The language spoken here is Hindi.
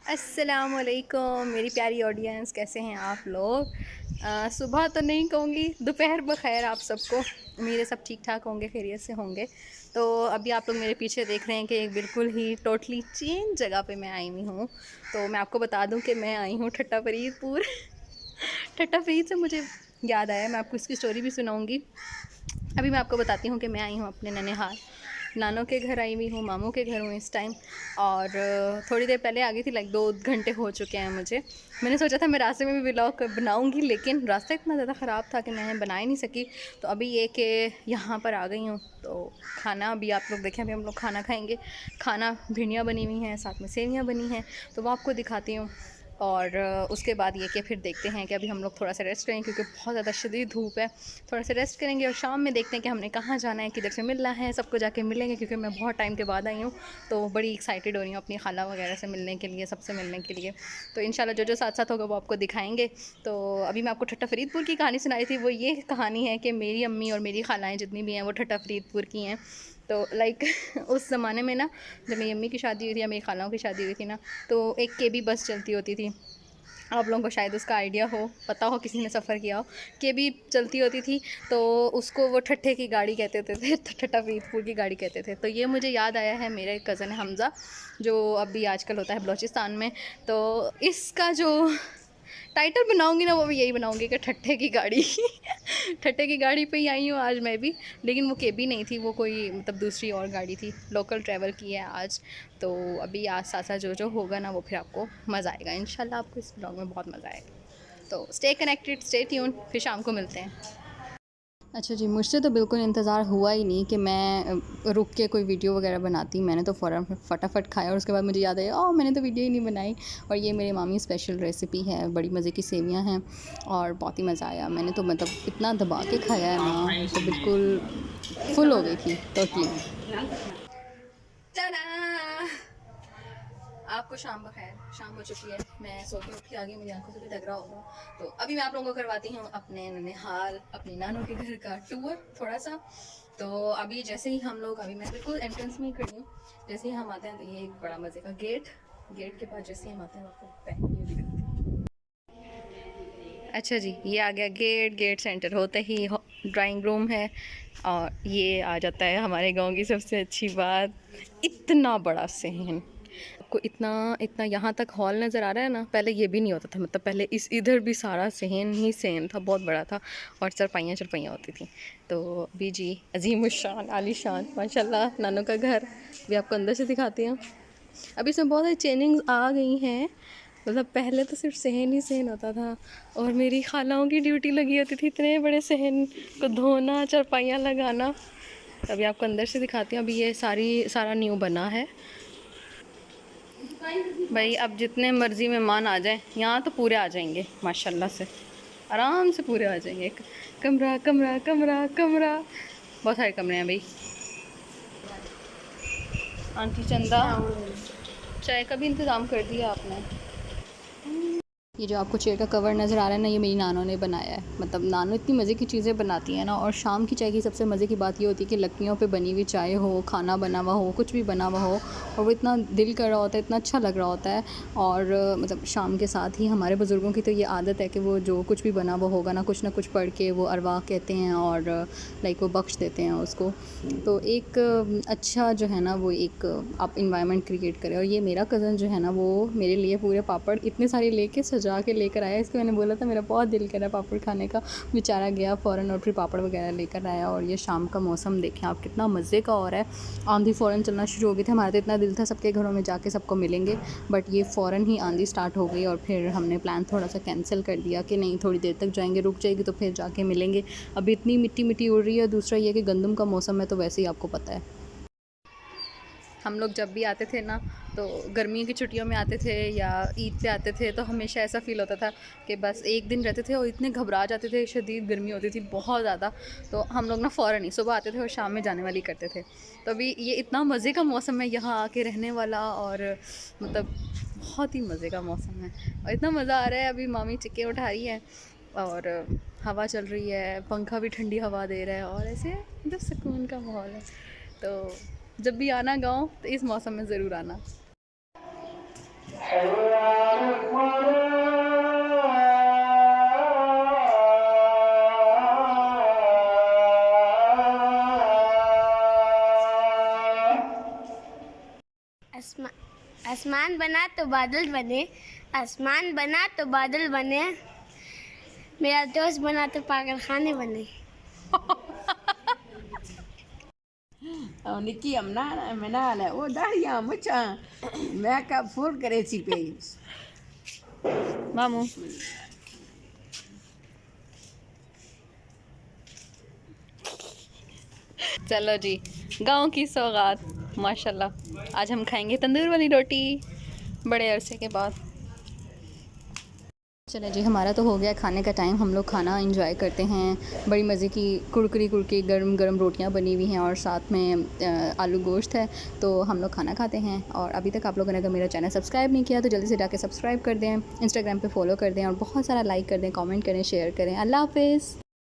अस्सलामुअलैकुम मेरी प्यारी ऑडियंस, कैसे हैं आप लोग। सुबह तो नहीं कहूँगी, दोपहर बखैर आप सबको। मेरे सब ठीक ठाक होंगे, खैरियत से होंगे। तो अभी आप लोग मेरे पीछे देख रहे हैं कि एक बिल्कुल ही टोटली चेंज जगह पे मैं आई हुई हूँ। तो मैं आपको बता दूँ कि मैं आई हूँ ठट्टा फरीदपुर। ठट्टा फरीद से मुझे याद आया, मैं आपको इसकी स्टोरी भी सुनाऊँगी। अभी मैं आपको बताती हूँ कि मैं आई हूँ अपने ननिहाल, नानों के घर आई हुई हूँ, मामू के घर हूँ इस टाइम। और थोड़ी देर पहले आ गई थी, लाइक 2 घंटे हो चुके हैं मुझे। मैंने सोचा था मैं रास्ते में भी व्लॉग बनाऊँगी, लेकिन रास्ता इतना ज़्यादा ख़राब था कि मैं बना ही नहीं सकी। तो अभी ये कि यहाँ पर आ गई हूँ, तो खाना अभी आप लोग देखें, अभी हम लोग खाना खाएँगे। खाना भिंडियाँ बनी हुई हैं, साथ में सेवियाँ बनी हैं, तो वो आपको दिखाती हूँ। और उसके बाद ये कि फिर देखते हैं कि अभी हम लोग थोड़ा सा रेस्ट करेंगे, क्योंकि बहुत ज़्यादा शदीद धूप है। थोड़ा सा रेस्ट करेंगे और शाम में देखते हैं कि हमने कहाँ जाना है, किधर से मिलना है। सबको जाके मिलेंगे, क्योंकि मैं बहुत टाइम के बाद आई हूँ, तो बड़ी एक्साइटेड हो रही हूँ अपनी खाला वगैरह से मिलने के लिए, सबसे मिलने के लिए। तो इंशाल्लाह जो जो साथ साथ होगा वो आपको दिखाएंगे। तो अभी मैं आपको ठट्टा फरीदपुर की कहानी सुनाई थी, वो ये कहानी है कि मेरी अम्मी और मेरी खालाएँ जितनी भी हैं वो ठट्टा फरीदपुर की हैं। तो लाइक उस ज़माने में ना, जब मेरी अम्मी की शादी हुई थी या मेरी खालाओं की शादी हुई थी ना, तो एक केबी बस चलती होती थी। आप लोगों को शायद उसका आइडिया हो, पता हो, किसी ने सफ़र किया हो। केबी चलती होती थी, तो उसको वो ठट्ठे की गाड़ी कहते थे, ठट्टा फरीदपुर की गाड़ी कहते थे। तो ये मुझे याद आया है, मेरे कज़न हमज़ा जो अभी आजकल होता है बलूचिस्तान में। तो इसका जो टाइटल बनाऊंगी ना, वो भी यही बनाऊंगी कि ठट्ठे की गाड़ी। ठट्ठे की गाड़ी पे ही आई हूँ आज मैं भी, लेकिन वो केबी नहीं थी, वो कोई मतलब दूसरी और गाड़ी थी, लोकल ट्रैवल की है आज। तो अभी आज साथ साथ जो जो होगा ना, वो फिर आपको मज़ा आएगा इंशाल्लाह, आपको इस ब्लॉग में बहुत मज़ा आएगा। तो स्टे कनेक्टेड, स्टे ट्यून, फिर शाम को मिलते हैं। अच्छा जी, मुझसे तो बिल्कुल इंतज़ार हुआ ही नहीं कि मैं रुक के कोई वीडियो वगैरह बनाती। मैंने तो फ़ौरन फटाफट खाया और उसके बाद मुझे याद आया, ओह मैंने तो वीडियो ही नहीं बनाई। और ये मेरी मामी स्पेशल रेसिपी है, बड़ी मज़े की सेवियां हैं और बहुत ही मज़ा आया। मैंने तो मतलब इतना दबा के खाया है ना, तो बिल्कुल फुल हो गई थी टोटली। आपको शाम बखैर, शाम हो चुकी है, मैं सो के उठ के आ गई, मेरी आंखों से भी लग रहा होगा। तो अभी मैं आप लोगों को करवाती हूँ अपने ननिहाल, अपनी नानों के घर का टूर थोड़ा सा। तो अभी जैसे ही हम लोग, अभी मैं बिल्कुल एंट्रेंस में ही खड़ी हूँ। जैसे ही हम आते हैं, तो ये एक बड़ा मज़े का गेट के पास जैसे ही हम आते हैं, आपको पहले ये भी दिखाती हूँ। अच्छा जी, ये आ गया गेट। गेट सेंटर होते ही ड्राइंग रूम है, और ये आ जाता है हमारे गांव की सबसे अच्छी बात, इतना बड़ा सहन। आपको इतना इतना यहाँ तक हॉल नज़र आ रहा है ना, पहले ये भी नहीं होता था। मतलब पहले इस इधर भी सारा सहन ही सहन था, बहुत बड़ा था, और चरपाइयाँ चरपाइयाँ होती थी। तो अभी जी अजीम शान आलीशान माशाल्लाह नानों का घर भी आपको अंदर से दिखाती हूँ। अभी इसमें बहुत सारी चेंजिंग्स आ गई हैं। मतलब पहले तो सिर्फ सहन ही सहन होता था, और मेरी खालाओं की ड्यूटी लगी होती थी इतने बड़े सहन को धोना, चरपाइयाँ लगाना। अभी आपको अंदर से दिखाती हूँ। अभी ये सारा न्यू बना है भाई। अब जितने मर्ज़ी मेहमान आ जाएं, यहाँ तो पूरे आ जाएंगे माशाल्लाह से, आराम से पूरे आ जाएंगे। कमरा कमरा कमरा कमरा, बहुत सारे कमरे हैं भाई। आंटी चंदा, चाय का भी इंतज़ाम कर दिया आपने। ये जो आपको चेयर का कवर नज़र आ रहा है ना, ये मेरी नानों ने बनाया है। मतलब नानों इतनी मज़े की चीज़ें बनाती हैं ना। और शाम की चाय की सबसे मज़े की बात ये होती है कि लकड़ियों पे बनी हुई चाय हो, खाना बना हुआ हो, कुछ भी बना हुआ हो, और वो इतना दिल कर रहा होता है, इतना अच्छा लग रहा होता है। और मतलब शाम के साथ ही हमारे बुज़ुर्गों की तो ये आदत है कि वो जो कुछ भी बना हुआ होगा ना कुछ पढ़ के वो अरवा कहते हैं, और लाइक वो बख्श देते हैं उसको। तो एक अच्छा जो है ना, वो एक आप इन्वायरमेंट क्रिएट करें। और ये मेरा कज़न जो है ना, वो मेरे लिए पूरे पापड़ इतने सारे लेके सजा के लेकर आया। इसको मैंने बोला था मेरा बहुत दिल कर रहा है पापड़ खाने का, बेचारा गया फ़ौरन और फिर पापड़ वगैरह लेकर आया। और ये शाम का मौसम देखें आप, कितना मज़े का हो रहा है। आंधी फ़ौरन चलना शुरू हो गई थी। हमारा तो इतना दिल था सबके घरों में जाके सबको मिलेंगे, बट ये फ़ौरन ही आंधी स्टार्ट हो गई, और फिर हमने प्लान थोड़ा सा कैंसिल कर दिया कि नहीं, थोड़ी देर तक जाएंगे, रुक जाएगी तो फिर जाके मिलेंगे। अभी इतनी मिट्टी मिट्टी उड़ रही है। दूसरा ये कि गंदम का मौसम है, तो वैसे ही आपको पता है। हम लोग जब भी आते थे ना, तो गर्मियों की छुट्टियों में आते थे या ईद पे आते थे, तो हमेशा ऐसा फ़ील होता था कि बस एक दिन रहते थे और इतने घबरा जाते थे, शदीद गर्मी होती थी बहुत ज़्यादा। तो हम लोग ना फ़ौरन ही सुबह आते थे और शाम में जाने वाली करते थे। तो अभी ये इतना मज़े का मौसम है यहाँ आके रहने वाला, और मतलब बहुत ही मज़े का मौसम है, और इतना मज़ा आ रहा है। अभी मामी चिक्के उठा रही है, और हवा चल रही है, पंखा भी ठंडी हवा दे रहा है, और ऐसे मतलब सुकून का माहौल है। तो जब भी आना गाँव, तो इस मौसम में ज़रूर आना। आसमान बना तो बादल बने, आसमान बना तो बादल बने, मेरा दोस्त बना तो पागल खाने बने। निक्की अमना मनाल है वो दाढ़ियाँ मुछा मेकअप फुल करे सी पे मामू चलो जी, गांव की सौगात माशाल्लाह। आज हम खाएंगे तंदूर वाली रोटी बड़े अरसे के बाद। चले जी, हमारा तो हो गया खाने का टाइम। हम लोग खाना एंजॉय करते हैं। बड़ी मज़े की कुरकुरी कुरकुरी गरम गरम रोटियां बनी हुई हैं और साथ में आलू गोश्त है। तो हम लोग खाना खाते हैं। और अभी तक आप लोगों ने अगर मेरा चैनल सब्सक्राइब नहीं किया तो जल्दी से जाके सब्सक्राइब कर दें, इंस्टाग्राम पे फॉलो कर दें और बहुत सारा लाइक कर दें, कमेंट करें, शेयर करें। अल्लाह हाफ़िज़।